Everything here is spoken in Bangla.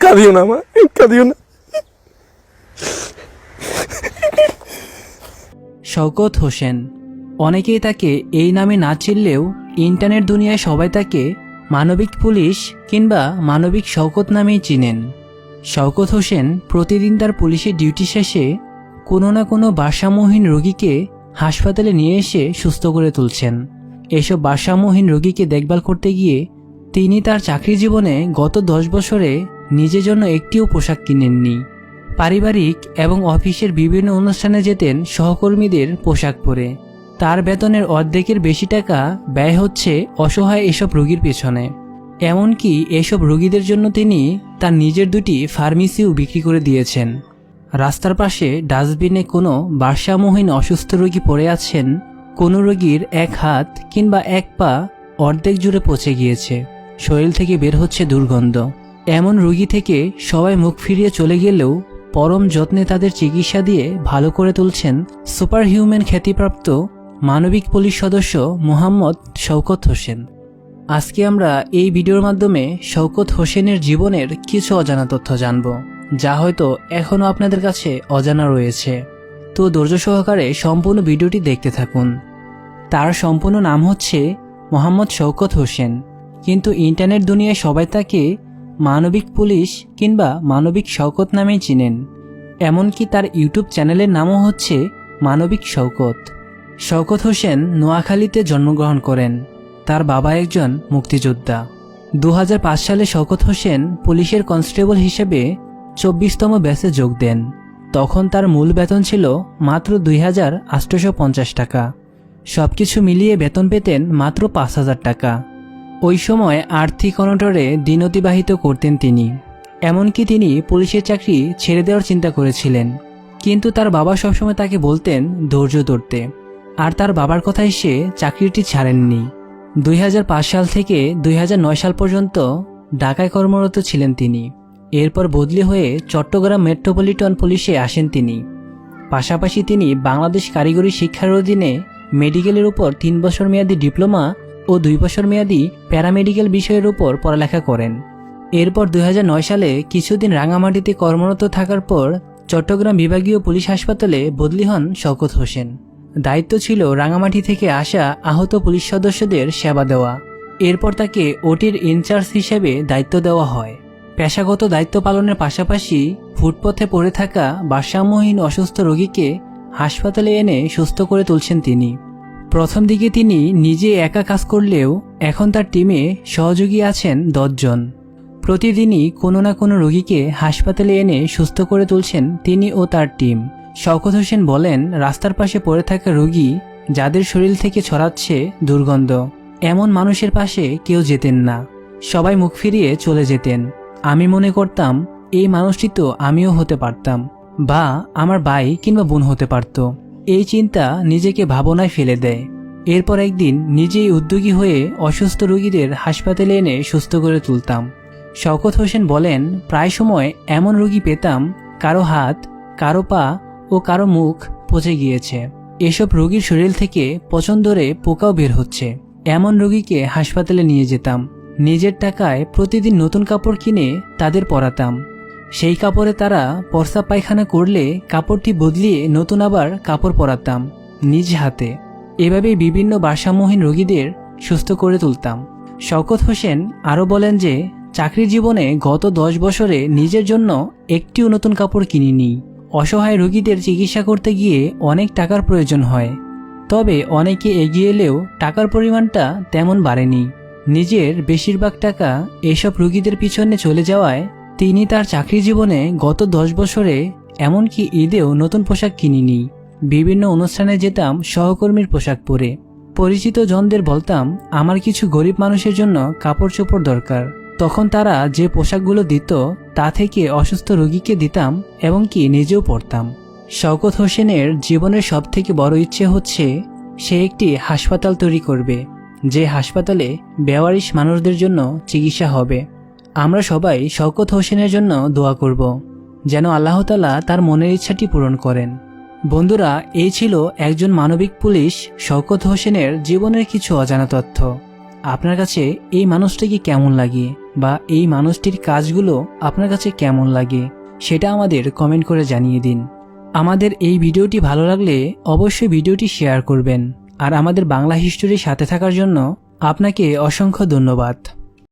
কাঁদিও না মা, কাঁদিও না। শওকত হোসেন, অনেকেই তাকে এই নামে না চিনলেও ইন্টারনেট দুনিয়ায় সবাই তাকে মানবিক পুলিশ কিংবা মানবিক শওকত নামেই চিনেন। শওকত হোসেন প্রতিদিন তার পুলিশের ডিউটি শেষে কোনো না কোনো ভারসাম্যহীন রোগীকে হাসপাতালে নিয়ে এসে সুস্থ করে তুলছেন। এসব ভারসাম্যহীন রোগীকে দেখভাল করতে গিয়ে তিনি তার চাকরি জীবনে গত 10 বছরে নিজের জন্য একটিও পোশাক কিনেননি। পারিবারিক এবং অফিসের বিভিন্ন অনুষ্ঠানে যেতেন সহকর্মীদের পোশাক পরে। তার বেতনের অর্ধেকের বেশি টাকা ব্যয় হচ্ছে অসহায় এসব রোগীর পেছনে। এমনকি এসব রোগীদের জন্য তিনি তার নিজের 2টি ফার্মেসিও বিক্রি করে দিয়েছেন। রাস্তার পাশে ডাস্টবিনে কোনো ভারসাম্যহীন অসুস্থ রোগী পড়ে আছেন, কোনো রোগীর এক হাত কিংবা এক পা অর্ধেক জুড়ে পচে গিয়েছে, শরীর থেকে বের হচ্ছে দুর্গন্ধ। এমন রোগী থেকে সবাই মুখ ফিরিয়ে চলে গেলেও পরম যত্নে তাদের চিকিৎসা দিয়ে ভালো করে তুলছেন সুপার হিউম্যান খ্যাতিপ্রাপ্ত মানবিক পুলিশ সদস্য মোহাম্মদ শওকত হোসেন। আজকে আমরা এই ভিডিওর মাধ্যমে শওকত হোসেনের জীবনের কিছু অজানা তথ্য জানব, যা হয়তো এখনও আপনাদের কাছে অজানা রয়েছে। তো ধৈর্য সহকারে সম্পূর্ণ ভিডিওটি দেখতে থাকুন। তার সম্পূর্ণ নাম হচ্ছে মোহাম্মদ শওকত হোসেন, কিন্তু ইন্টারনেট দুনিয়ায় সবাই তাকে মানবিক পুলিশ কিংবা মানবিক শওকত নামেই চিনেন। এমনকি তার ইউটিউব চ্যানেলের নামও হচ্ছে মানবিক শওকত। শওকত হোসেন নোয়াখালীতে জন্মগ্রহণ করেন। তার বাবা একজন মুক্তিযোদ্ধা। 2005 সালে শওকত হোসেন পুলিশের কনস্টেবল হিসেবে 24তম ব্যাচে যোগ দেন। তখন তার মূল বেতন ছিল মাত্র 2850 টাকা। সবকিছু মিলিয়ে বেতন পেতেন মাত্র 5000 টাকা। ওই সময় আর্থিক অনটনে দিন অতিবাহিত করতেন তিনি। এমনকি তিনি পুলিশের চাকরি ছেড়ে দেওয়ার চিন্তা করেছিলেন, কিন্তু তার বাবা সবসময় তাকে বলতেন ধৈর্য ধরতে, আর তার বাবার কথায় সে চাকরিটি ছাড়েননি। 2005 সাল থেকে 2009 সাল পর্যন্ত ঢাকায় কর্মরত ছিলেন তিনি। এরপর বদলি হয়ে চট্টগ্রাম মেট্রোপলিটন পুলিশে আসেন তিনি। পাশাপাশি তিনি বাংলাদেশ কারিগরি শিক্ষার অধীনে মেডিকেলের উপর 3 বছর মেয়াদী ডিপ্লোমা ও 2 বছর মেয়াদী প্যারামেডিক্যাল বিষয়ের উপর পড়ালেখা করেন। এরপর 2009 সালে কিছুদিন রাঙামাটিতে কর্মরত থাকার পর চট্টগ্রাম বিভাগীয় পুলিশ হাসপাতালে বদলি হন শওকত হোসেন। দায়িত্ব ছিল রাঙামাটি থেকে আসা আহত পুলিশ সদস্যদের সেবা দেওয়া। এরপর তাকে ওটির ইনচার্জ হিসেবে দায়িত্ব দেওয়া হয়। পেশাগত দায়িত্ব পালনের পাশাপাশি ফুটপথে পড়ে থাকা ভারসাম্যহীন অসুস্থ রোগীকে হাসপাতালে এনে সুস্থ করে তুলছেন তিনি। প্রথম দিকে তিনি নিজে একা কাজ করলেও এখন তার টিমে সহযোগী আছেন 10 জন। প্রতিদিনই কোনো না কোনো রোগীকে হাসপাতালে এনে সুস্থ করে তুলছেন তিনি ও তার টিম। শওকত হোসেন বলেন, রাস্তার পাশে পড়ে থাকা রোগী যাদের শরীর থেকে ছড়াচ্ছে দুর্গন্ধ, এমন মানুষের পাশে কেউ যেতেন না। সবাই মুখ ফিরিয়ে চলে যেতেন। আমি মনে করতাম এই মানুষটি তো আমিও হতে পারতাম, বা আমার ভাই কিংবা বোন হতে পারত। এই চিন্তা নিজেকে ভাবনায় ফেলে দেয়। এরপর একদিন নিজেই উদ্যোগী হয়ে অসুস্থ রোগীদের হাসপাতালে এনে সুস্থ করে তুলতাম। শওকত হোসেন বলেন, প্রায় সময় এমন রোগী পেতাম কারো হাত, কারো পা ও কারো মুখ পচে গিয়েছে। এসব রোগীর শরীর থেকে পচন ধরে পোকাও বের হচ্ছে। এমন রোগীকে হাসপাতালে নিয়ে যেতাম। নিজের টাকায় প্রতিদিন নতুন কাপড় কিনে তাদের পরাতাম। সেই কাপড়ে তারা প্রস্রাব পায়খানা করলে কাপড়টি বদলিয়ে নতুন আবার কাপড় পরাতাম নিজ হাতে। এভাবেই বিভিন্ন ভারসাম্যহীন রোগীদের সুস্থ করে তুলতাম। শওকত হোসেন আরও বলেন যে, চাকরি জীবনে গত 10 বছরে নিজের জন্য একটিও নতুন কাপড় কিনিনি। অসহায় রোগীদের চিকিৎসা করতে গিয়ে অনেক টাকার প্রয়োজন হয়, তবে অনেকে এগিয়ে এলেও টাকার পরিমাণটা তেমন বাড়েনি। নিজের বেশিরভাগ টাকা এসব রোগীদের পিছনে চলে যাওয়ায় তিনি তার চাকরি জীবনে গত 10 বছরে এমনকি ঈদেও নতুন পোশাক কিনিনি। বিভিন্ন অনুষ্ঠানে যেতাম সহকর্মীর পোশাক পরে। পরিচিত জনদের বলতাম আমার কিছু গরিব মানুষের জন্য কাপড় চোপড় দরকার। তখন তারা যে পোশাকগুলো দিত তা থেকে অসুস্থ রোগীকে দিতাম এবং কি নিজেও পরতাম। শওকত হোসেনের জীবনের সবথেকে বড় ইচ্ছে হচ্ছে সে একটি হাসপাতাল তৈরি করবে, যে হাসপাতালে বেওয়ারিশ মানুষদের জন্য চিকিৎসা হবে। আমরা সবাই শওকত হোসেনের জন্য দোয়া করব, যেন আল্লাহ তাআলা তার মনের ইচ্ছাটি পূরণ করেন। বন্ধুরা, এই ছিল একজন মানবিক পুলিশ শওকত হোসেনের জীবনের কিছু অজানা তথ্য। আপনার কাছে এই মানুষটিকে কেমন লাগে বা এই মানুষটির কাজগুলো আপনার কাছে কেমন লাগে সেটা আমাদের কমেন্ট করে জানিয়ে দিন। আমাদের এই ভিডিওটি ভালো লাগলে অবশ্যই ভিডিওটি শেয়ার করবেন। আর আমাদের বাংলা হিস্টোরির সাথে থাকার জন্য আপনাকে অসংখ্য ধন্যবাদ।